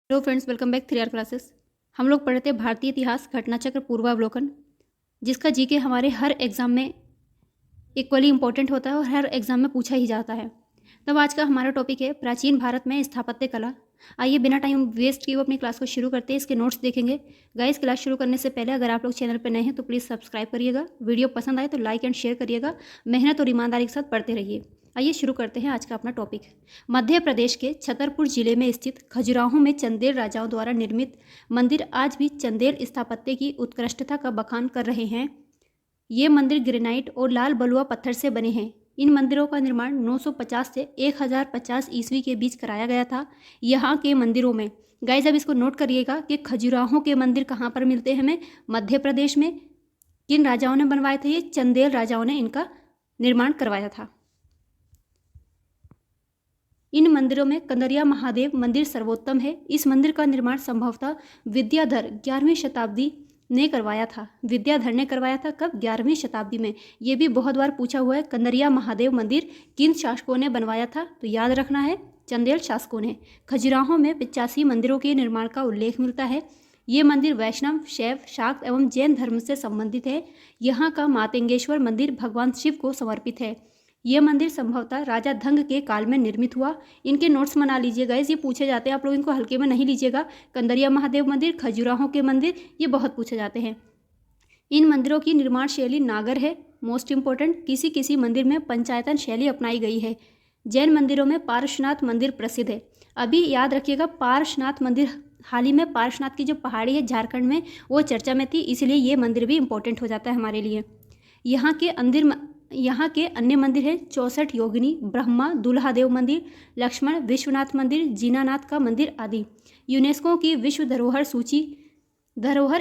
Hello friends, welcome back 3R classes. हम लोग पढ़ते भारतीय इतिहास घटनाचक्र पूर्वावलोकन, जिसका जीके हमारे हर एग्जाम में इक्वली इंपॉर्टेंट होता है और हर एग्जाम में पूछा ही जाता है। तब आज का हमारा टॉपिक है प्राचीन भारत में स्थापत्य कला। आइए बिना टाइम वेस्ट किए अपनी क्लास को शुरू करते हैं। इसके नोट्स देखेंगे। गाइस, क्लास शुरू करने से पहले अगर आप लोग चैनल पर नए हैं तो प्लीज़ सब्सक्राइब करिएगा। वीडियो पसंद आए तो लाइक एंड शेयर करिएगा। मेहनत और ईमानदारी के साथ पढ़ते रहिए। आइए शुरू करते हैं आज का अपना टॉपिक। मध्य प्रदेश के छतरपुर जिले में स्थित खजुराहो में चंदेल राजाओं द्वारा निर्मित मंदिर आज भी चंदेल स्थापत्य की उत्कृष्टता का बखान कर रहे हैं। ये मंदिर ग्रेनाइट और लाल बलुआ पत्थर से बने हैं। इन मंदिरों का निर्माण 950 से 1050 ईस्वी के बीच कराया गया था। यहाँ के मंदिरों में गाइस, अब इसको नोट करिएगा कि खजुराहो के मंदिर कहाँ पर मिलते हैं हमें? मध्य प्रदेश में। किन राजाओं ने बनवाए थे? ये चंदेल राजाओं ने इनका निर्माण करवाया था। इन मंदिरों में कंदरिया महादेव मंदिर सर्वोत्तम है। इस मंदिर का निर्माण संभवतः विद्याधर 11वीं शताब्दी ने करवाया था। विद्याधर ने करवाया था कब? 11वीं शताब्दी में। ये भी बहुत बार पूछा हुआ है। कंदरिया महादेव मंदिर किन शासकों ने बनवाया था? तो याद रखना है, चंदेल शासकों ने। खजुराहो में 85 मंदिरों के निर्माण का उल्लेख मिलता है। ये मंदिर वैष्णव, शैव, शाक्त एवं जैन धर्म से संबंधित है। यहाँ का मातंगेश्वर मंदिर भगवान शिव को समर्पित है। ये मंदिर संभवतः राजा धंग के काल में निर्मित हुआ। इनके नोट्स बना लीजिएगा। ये पूछे जाते हैं, आप लोग इनको हल्के में नहीं लीजिएगा। कंदरिया महादेव मंदिर, खजुराहो के मंदिर, ये बहुत पूछे जाते हैं। इन मंदिरों की निर्माण शैली नागर है। मोस्ट इंपॉर्टेंट, किसी किसी मंदिर में पंचायतन शैली अपनाई गई है। जैन मंदिरों में पार्श्वनाथ मंदिर प्रसिद्ध है। अभी याद रखिएगा, पार्श्वनाथ मंदिर हाल ही में पार्श्वनाथ की जो पहाड़ी है झारखंड में, वो चर्चा में थी, इसलिए ये मंदिर भी इंपॉर्टेंट हो जाता है हमारे लिए। यहाँ के अन्य मंदिर हैं 64 योगिनी, ब्रह्मा, दुल्हादेव मंदिर, लक्ष्मण, विश्वनाथ मंदिर, जीनानाथ का मंदिर आदि। यूनेस्को की विश्व धरोहर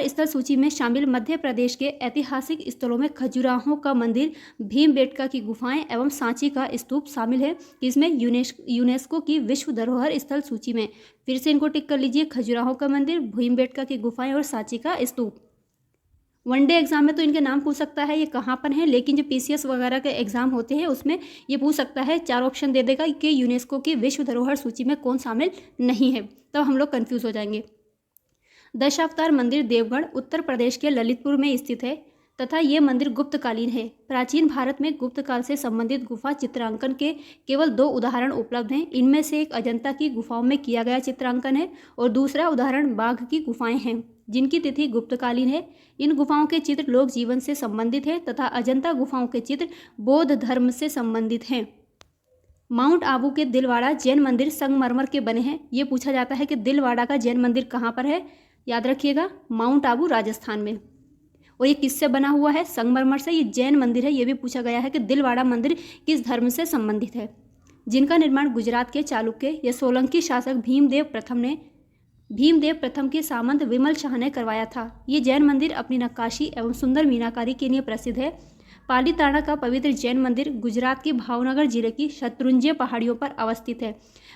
स्थल सूची में शामिल मध्य प्रदेश के ऐतिहासिक स्थलों में खजुराहो का मंदिर, भीमबेटका की गुफाएं एवं सांची का स्तूप शामिल है। इसमें यूनेस्को की विश्व धरोहर स्थल सूची में। फिर से इनको टिक कर लीजिए, खजुराहो का मंदिर, भीमबेटका की गुफाएं और सांची का स्तूप। वनडे एग्जाम में तो इनके नाम पूछ सकता है ये कहाँ पर है, लेकिन जो पीसीएस वगैरह के एग्जाम होते हैं उसमें ये पूछ सकता है, 4 ऑप्शन दे देगा कि यूनेस्को की विश्व धरोहर सूची में कौन शामिल नहीं है। तब हम लोग कंफ्यूज हो जाएंगे। दशावतार मंदिर देवगढ़ उत्तर प्रदेश के ललितपुर में स्थित है तथा ये मंदिर गुप्तकालीन है। प्राचीन भारत में गुप्त काल से संबंधित गुफा चित्रांकन के केवल 2 उदाहरण उपलब्ध हैं। इनमें से एक अजंता की गुफाओं में किया गया चित्रांकन है और दूसरा उदाहरण बाघ की गुफाएं हैं, जिनकी तिथि गुप्तकालीन है। इन गुफाओं के चित्र लोक जीवन से संबंधित है तथा अजंता गुफाओं के चित्र बौद्ध धर्म से संबंधित हैं। माउंट आबू के दिलवाड़ा जैन मंदिर संगमरमर के बने हैं। ये पूछा जाता है कि दिलवाड़ा का जैन मंदिर कहाँ पर है? याद रखिएगा, माउंट आबू राजस्थान में। और ये किससे बना हुआ है? संगमरमर से। ये जैन मंदिर है। ये भी पूछा गया है कि दिलवाड़ा मंदिर किस धर्म से संबंधित है? जिनका निर्माण गुजरात के चालुक्य या सोलंकी शासक भीमदेव प्रथम के सामंत विमल शाह ने करवाया था। ये जैन मंदिर अपनी नक्काशी एवं सुंदर मीनाकारी के लिए प्रसिद्ध है। पालीताना का पवित्र जैन मंदिर गुजरात के भावनगर जिले की शत्रुंजय पहाड़ियों पर अवस्थित है।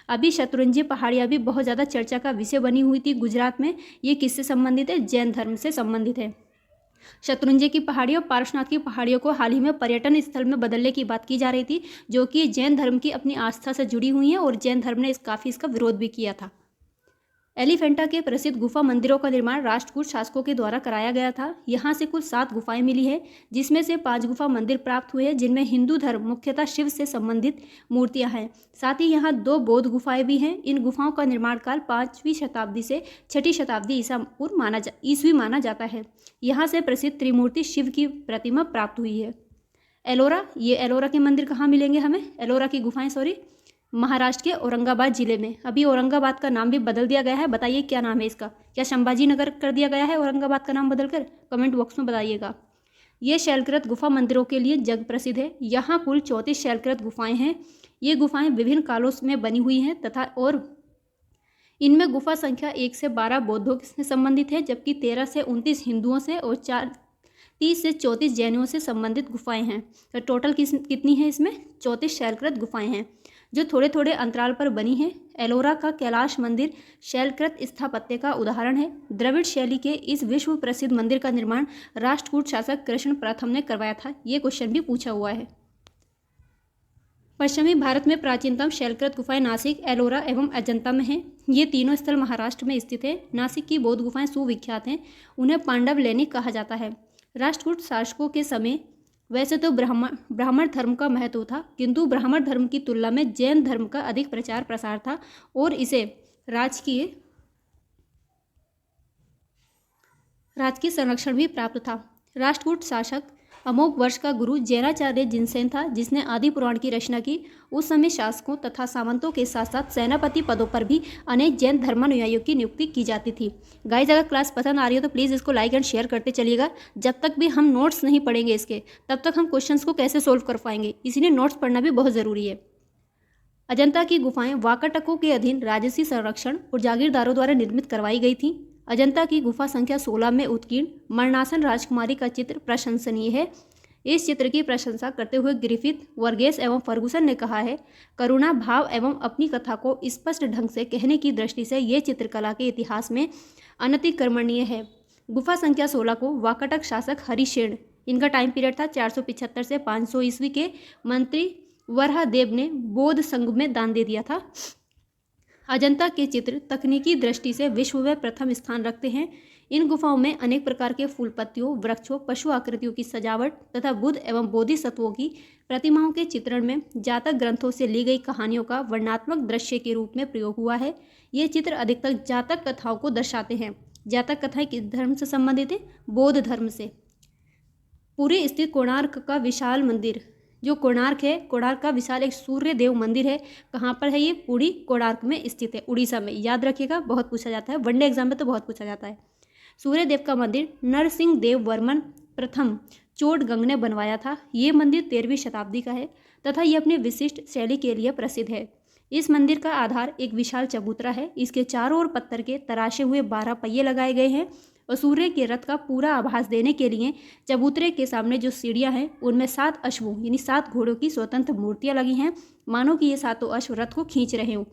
अभी शत्रुंजय पहाड़ियाँ भी बहुत ज़्यादा चर्चा का विषय बनी हुई थी गुजरात में। ये किससे संबंधित है? जैन धर्म से संबंधित है। शत्रुंजय की पहाड़ी और पार्श्वनाथ की पहाड़ियों को हाल ही में पर्यटन स्थल में बदलने की बात की जा रही थी, जो कि जैन धर्म की अपनी आस्था से जुड़ी हुई हैं और जैन धर्म ने काफ़ी इसका विरोध भी किया था। एलिफेंटा के प्रसिद्ध गुफा मंदिरों का निर्माण राष्ट्रकूट शासकों के द्वारा कराया गया था। यहाँ से कुल 7 गुफाएं मिली है, जिसमें से 5 गुफा मंदिर प्राप्त हुए हैं, जिनमें हिंदू धर्म मुख्यतः शिव से संबंधित मूर्तियां हैं। साथ ही यहाँ 2 बौद्ध गुफाएं भी हैं। इन गुफाओं का निर्माण काल 5वीं शताब्दी से 6ठी शताब्दी ईस्वी माना जाता है। यहाँ से प्रसिद्ध त्रिमूर्ति शिव की प्रतिमा प्राप्त हुई है। एलोरा, ये एलोरा के मंदिर कहाँ मिलेंगे हमें? एलोरा की गुफाएं महाराष्ट्र के औरंगाबाद जिले में। अभी औरंगाबाद का नाम भी बदल दिया गया है। बताइए क्या नाम है इसका? क्या संभाजी नगर कर दिया गया है औरंगाबाद का नाम बदलकर? कमेंट बॉक्स में बताइएगा। ये शैलकृत गुफा मंदिरों के लिए जग प्रसिद्ध है। यहाँ कुल 34 शैलकृत गुफाएं हैं। ये गुफाएं विभिन्न कालों में बनी हुई हैं तथा और इनमें गुफा संख्या 1 से 12 बौद्धों से संबंधित है, जबकि 13 से 29 हिंदुओं से और 30 से 34 जैनों से संबंधित गुफाएं हैं। तो टोटल कितनी है इसमें? 34 शैलकृत गुफाएं हैं जो थोड़े थोड़े अंतराल पर बनी है। एलोरा का कैलाश मंदिर शैलकृत स्थापत्य का उदाहरण है। द्रविड़ शैली के इस विश्व प्रसिद्ध मंदिर का निर्माण राष्ट्रकूट शासक कृष्ण प्रथम ने करवाया था। ये क्वेश्चन भी पूछा हुआ है। पश्चिमी भारत में प्राचीनतम शैलकृत गुफाएं नासिक, एलोरा एवं अजंता में हैं। ये तीनों स्थल महाराष्ट्र में स्थित है। नासिक की बौद्ध गुफाएं सुविख्यात हैं। उन्हें पांडव लेनिक कहा जाता है। राष्ट्रकूट शासकों के समय वैसे तो ब्राह्मण धर्म का महत्व था, किंतु ब्राह्मण धर्म की तुलना में जैन धर्म का अधिक प्रचार प्रसार था और इसे राजकीय संरक्षण भी प्राप्त था। राष्ट्रकूट शासक अमोघ वर्ष का गुरु जैनाचार्य जिनसेन था, जिसने आदि पुराण की रचना की। उस समय शासकों तथा सामंतों के साथ साथ सेनापति पदों पर भी अनेक जैन धर्मानुयायियों की नियुक्ति की जाती थी। गाइस, अगर क्लास पसंद आ रही हो तो प्लीज़ इसको लाइक एंड शेयर करते चलिएगा। जब तक भी हम नोट्स नहीं पढ़ेंगे इसके, तब तक हम क्वेश्चंस को कैसे सोल्व कर पाएंगे, इसीलिए नोट्स पढ़ना भी बहुत ज़रूरी है। अजंता की गुफाएं वाकाटकों के अधीन राजसी संरक्षण और जागीरदारों द्वारा निर्मित करवाई गई थी। अजंता की गुफा संख्या 16 में उत्कीर्ण मरणासन राजकुमारी का चित्र प्रशंसनीय है। इस चित्र की प्रशंसा करते हुए ग्रिफिथ, वर्गेस एवं फर्गुसन ने कहा है, करुणा भाव एवं अपनी कथा को स्पष्ट ढंग से कहने की दृष्टि से ये चित्रकला के इतिहास में अनतिक्रमणीय है। गुफा संख्या 16 को वाकाटक शासक हरिशेन, इनका टाइम पीरियड था 475 से 500 ईस्वी के मंत्री वरहादेव ने बौद्ध संघ में दान दे दिया था। अजंता के चित्र तकनीकी दृष्टि से विश्व में प्रथम स्थान रखते हैं। इन गुफाओं में अनेक प्रकार के फूल पत्तियों, वृक्षों, पशु आकृतियों की सजावट तथा बुद्ध एवं बोधिसत्वों की प्रतिमाओं के चित्रण में जातक ग्रंथों से ली गई कहानियों का वर्णनात्मक दृश्य के रूप में प्रयोग हुआ है। ये चित्र अधिकतर जातक कथाओं को दर्शाते हैं। जातक कथाएं किस धर्म से संबंधित है? बौद्ध धर्म से। पुरी स्थित कोणार्क का विशाल मंदिर, जो कोणार्क है, कोणार्क का विशाल एक सूर्य देव मंदिर है। कहाँ पर है ये? पुरी कोणार्क में स्थित है, उड़ीसा में। याद रखिएगा, बहुत पूछा जाता है, वनडे एग्जाम में तो बहुत पूछा जाता है। सूर्य देव का मंदिर नरसिंह देव वर्मन प्रथम चोटगंग ने बनवाया था। ये मंदिर 13वीं शताब्दी का है तथा ये अपने विशिष्ट शैली के लिए प्रसिद्ध है। इस मंदिर का आधार एक विशाल चबूतरा है। इसके चारों ओर पत्थर के तराशे हुए 12 पहिए लगाए गए हैं और सूर्य के रथ का पूरा आभास देने के लिए चबूतरे के सामने जो सीढ़ियां हैं उनमें 7 अश्वों यानी 7 घोड़ों की स्वतंत्र मूर्तियां लगी हैं, मानो कि ये 7 अश्व रथ को खींच रहे हों।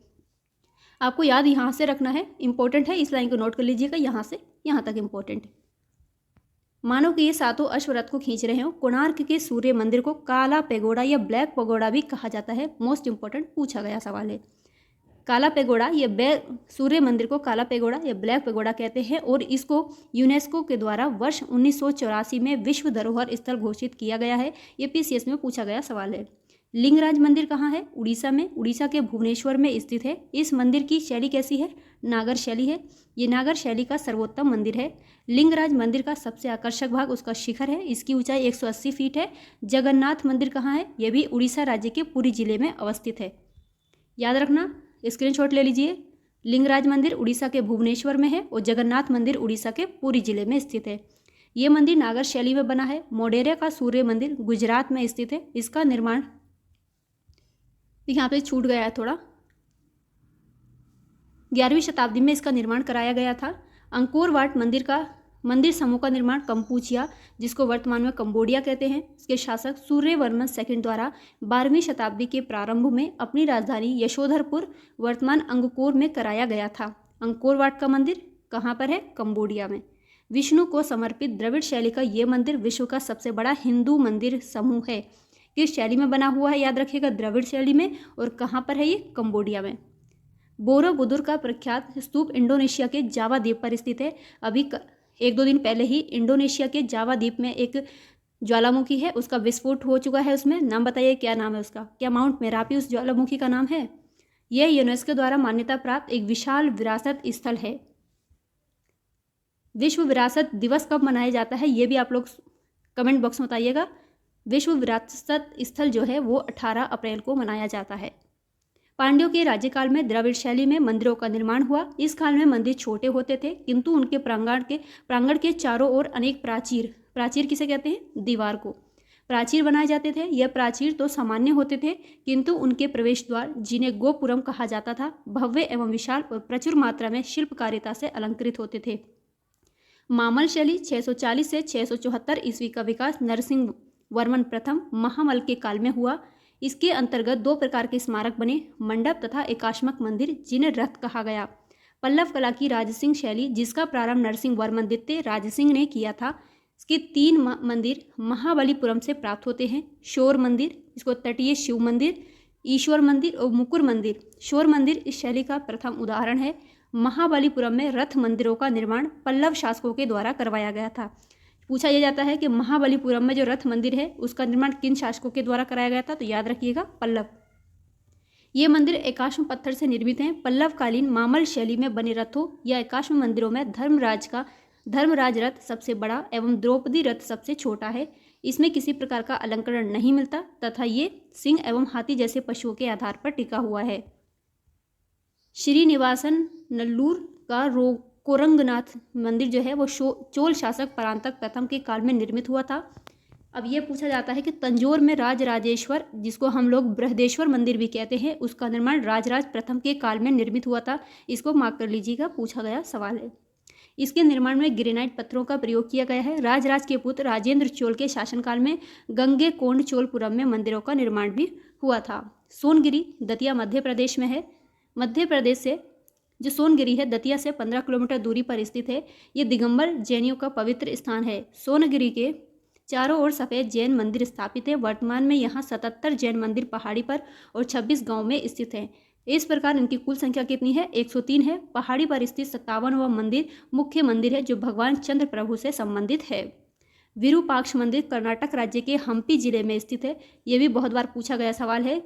आपको याद यहाँ से रखना है, इंपॉर्टेंट है, इस लाइन को नोट कर लीजिएगा, यहाँ से यहाँ तक इंपॉर्टेंट है। मानो कि ये 7 अश्व रथ को खींच रहे हो। कोणार्क के सूर्य मंदिर को काला पेगोडा या ब्लैक पेगोडा भी कहा जाता है। मोस्ट इंपॉर्टेंट पूछा गया सवाल है। काला पेगोडा या सूर्य मंदिर को काला पेगोडा या ब्लैक पेगोडा कहते हैं और इसको यूनेस्को के द्वारा वर्ष 1984 में विश्व धरोहर स्थल घोषित किया गया है। ये पीसीएस में पूछा गया सवाल है। लिंगराज मंदिर कहाँ है? उड़ीसा में, उड़ीसा के भुवनेश्वर में स्थित है। इस मंदिर की शैली कैसी है? नागर शैली है। ये नागर शैली का सर्वोत्तम मंदिर है। लिंगराज मंदिर का सबसे आकर्षक भाग उसका शिखर है। इसकी ऊंचाई 180 फीट है। जगन्नाथ मंदिर कहाँ है? यह भी उड़ीसा राज्य के पुरी जिले में अवस्थित है। याद रखना, स्क्रीनशॉट ले लीजिए। लिंगराज मंदिर उड़ीसा के भुवनेश्वर में है और जगन्नाथ मंदिर उड़ीसा के पुरी जिले में स्थित है। ये मंदिर नागर शैली में बना है। मोढेरा का सूर्य मंदिर गुजरात में स्थित है। इसका निर्माण यहाँ पे छूट गया है थोड़ा, 11वीं शताब्दी में इसका निर्माण कराया गया था। अंकोर वाट मंदिर समूह का निर्माण कंपूचिया, जिसको वर्तमान में कंबोडिया कहते हैं, इसके शासक सूर्यवर्मन II द्वारा 12वीं शताब्दी के प्रारंभ में अपनी राजधानी यशोधरपुर वर्तमान अंगकोर में कराया गया था। अंकोर वाट का मंदिर कहाँ पर है? कंबोडिया में। विष्णु को समर्पित द्रविड़ शैली का ये मंदिर विश्व का सबसे बड़ा हिंदू मंदिर समूह है। किस शैली में बना हुआ है? याद रखिएगा, द्रविड़ शैली में। और कहाँ पर है ये? कंबोडिया में। बोरोबुदुर का प्रख्यात स्तूप इंडोनेशिया के जावा द्वीप पर स्थित है। अभी 1-2 दिन पहले ही इंडोनेशिया के जावा द्वीप में एक ज्वालामुखी है, उसका विस्फोट हो चुका है। उसमें नाम बताइए, क्या नाम है उसका? क्या माउंट मेरापी उस ज्वालामुखी का नाम है? यह यूनेस्को द्वारा मान्यता प्राप्त एक विशाल विरासत स्थल है। विश्व विरासत दिवस कब मनाया जाता है, ये भी आप लोग कमेंट बॉक्स में बताइएगा। विश्व विरासत स्थल जो है वो 18 अप्रैल को मनाया जाता है। पांड्यों के राज्यकाल में द्रविड़ शैली में मंदिरों का निर्माण हुआ। इस काल में मंदिर छोटे होते थे, किंतु उनके प्रांगण के चारों ओर अनेक प्राचीर किसे कहते हैं? दीवार को प्राचीर बनाए जाते थे। यह प्राचीर तो सामान्य होते थे, किंतु उनके प्रवेश द्वार, जिन्हें गोपुरम कहा जाता था, भव्य एवं विशाल और प्रचुर मात्रा में शिल्पकारिता से अलंकृत होते थे। मामल शैली 640 से 674 ईस्वी का विकास नरसिंह वर्मन प्रथम महामल के काल में हुआ। इसके अंतर्गत 2 प्रकार के स्मारक बने, मंडप तथा एकाश्मक मंदिर, जिन्हें रथ कहा गया। पल्लव कला की राजसिंह शैली, जिसका प्रारंभ नरसिंह वर्मन द्वितीय राजसिंह ने किया था, इसके 3 मंदिर महाबलीपुरम से प्राप्त होते हैं। शोर मंदिर, इसको तटीय शिव मंदिर, ईश्वर मंदिर और मुकुर मंदिर, शोर मंदिर इस शैली का प्रथम उदाहरण है। महाबलीपुरम में रथ मंदिरों का निर्माण पल्लव शासकों के द्वारा करवाया गया था। पूछा यह जाता है कि महाबलीपुरम में जो रथ मंदिर है उसका निर्माण किन शासकों के द्वारा कराया गया था, तो याद रखिएगा पल्लव। ये मंदिर एकाश्म पत्थर से निर्मित हैं। पल्लवकालीन मामल शैली में बने रथों या एकाश्म मंदिरों में धर्मराज रथ सबसे बड़ा एवं द्रौपदी रथ सबसे छोटा है। इसमें किसी प्रकार का अलंकरण नहीं मिलता तथा ये सिंह एवं हाथी जैसे पशुओं के आधार पर टिका हुआ है। श्रीनिवासन नल्लूर का कोरंगनाथ मंदिर जो है वो चोल शासक परांतक प्रथम के काल में निर्मित हुआ था। अब ये पूछा जाता है कि तंजौर में राजराजेश्वर, जिसको हम लोग बृहदेश्वर मंदिर भी कहते हैं, उसका निर्माण राजराज प्रथम के काल में निर्मित हुआ था। इसको मार्क कर लीजिएगा, पूछा गया सवाल है। इसके निर्माण में ग्रेनाइट पत्थरों का प्रयोग किया गया है। राजराज के पुत्र राजेंद्र चोल के शासनकाल में गंगे कोंड चोलपुरम में मंदिरों का निर्माण भी हुआ था। सोनगिरी दतिया मध्य प्रदेश में है। मध्य प्रदेश से जो सोनगिरी है दतिया से 15 किलोमीटर दूरी पर स्थित है। ये दिगंबर जैनियों का पवित्र स्थान है। सोनगिरी के चारों ओर सफ़ेद जैन मंदिर स्थापित है। वर्तमान में यहाँ 77 जैन मंदिर पहाड़ी पर और 26 गांव में स्थित हैं। इस प्रकार इनकी कुल संख्या कितनी है? 103 है। पहाड़ी पर स्थित 57वां मंदिर मुख्य मंदिर है जो भगवान चंद्र प्रभु से संबंधित है। विरूपाक्ष मंदिर कर्नाटक राज्य के हम्पी जिले में स्थित है। ये भी बहुत बार पूछा गया सवाल है,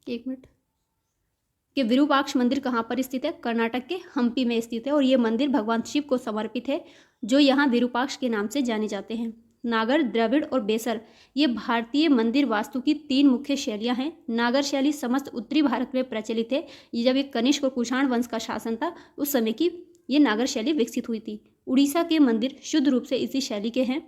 एक मिनट, कि विरूपाक्ष मंदिर कहाँ पर स्थित है? कर्नाटक के हम्पी में स्थित है और ये मंदिर भगवान शिव को समर्पित है जो यहाँ विरूपाक्ष के नाम से जाने जाते हैं। नागर, द्रविड़ और बेसर ये भारतीय मंदिर वास्तु की 3 मुख्य शैलियाँ हैं। नागर शैली समस्त उत्तरी भारत में प्रचलित है। ये जब एक कनिष्क और कुषाण वंश का शासन था उस समय की ये नागर शैली विकसित हुई थी। उड़ीसा के मंदिर शुद्ध रूप से इसी शैली के हैं।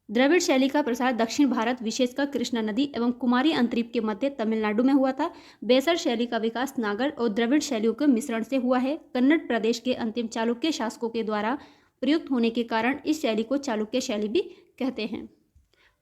द्रविड़ शैली का प्रसार दक्षिण भारत विशेषकर कृष्णा नदी एवं कुमारी अंतरीप के मध्य तमिलनाडु में हुआ था। बेसर शैली का विकास नागर और द्रविड़ शैलियों के मिश्रण से हुआ है। कन्नड़ प्रदेश के अंतिम चालुक्य शासकों के द्वारा प्रयुक्त होने के कारण इस शैली को चालुक्य शैली भी कहते हैं।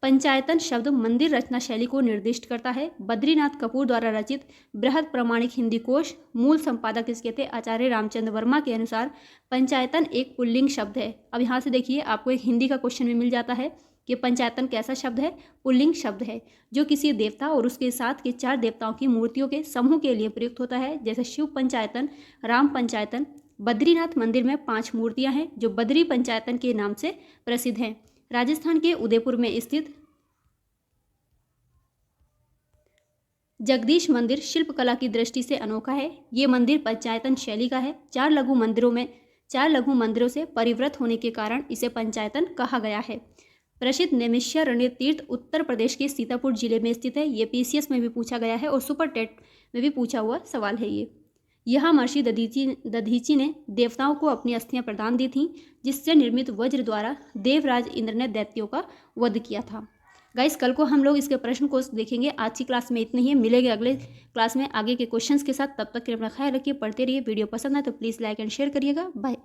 पंचायतन शब्द मंदिर रचना शैली को निर्दिष्ट करता है। बद्रीनाथ कपूर द्वारा रचित बृहद प्रमाणिक हिंदी कोश, मूल संपादक इसके थे आचार्य रामचंद्र वर्मा के अनुसार पंचायतन एक पुल्लिंग शब्द है। अब यहाँ से देखिए आपको एक हिंदी का क्वेश्चन भी मिल जाता है कि पंचायतन कैसा शब्द है? पुल्लिंग शब्द है जो किसी देवता और उसके साथ के 4 देवताओं की मूर्तियों के समूह के लिए प्रयुक्त होता है, जैसे शिव पंचायतन, राम पंचायतन। बद्रीनाथ मंदिर में 5 मूर्तियां हैं जो बद्री पंचायतन के नाम से प्रसिद्ध हैं। राजस्थान के उदयपुर में स्थित जगदीश मंदिर शिल्पकला की दृष्टि से अनोखा है। ये मंदिर पंचायतन शैली का है। 4 लघु मंदिरों से परिवृत होने के कारण इसे पंचायतन कहा गया है। प्रसिद्ध नैमिषारण्य तीर्थ उत्तर प्रदेश के सीतापुर जिले में स्थित है। ये पीसीएस में भी पूछा गया है और सुपर टेट में भी पूछा हुआ सवाल है ये। यहाँ महर्षि दधीची ने देवताओं को अपनी अस्थियां प्रदान दी थीं, जिससे निर्मित वज्र द्वारा देवराज इंद्र ने दैत्यों का वध किया था। गाइस, कल को हम लोग इसके प्रश्न को देखेंगे। आज की क्लास में इतने ही, मिलेंगे अगले क्लास में आगे के क्वेश्चंस के साथ। तब तक के अपना ख्याल रखिए, पढ़ते रहिए। वीडियो पसंद आए तो प्लीज़ लाइक एंड शेयर करिएगा। बाय।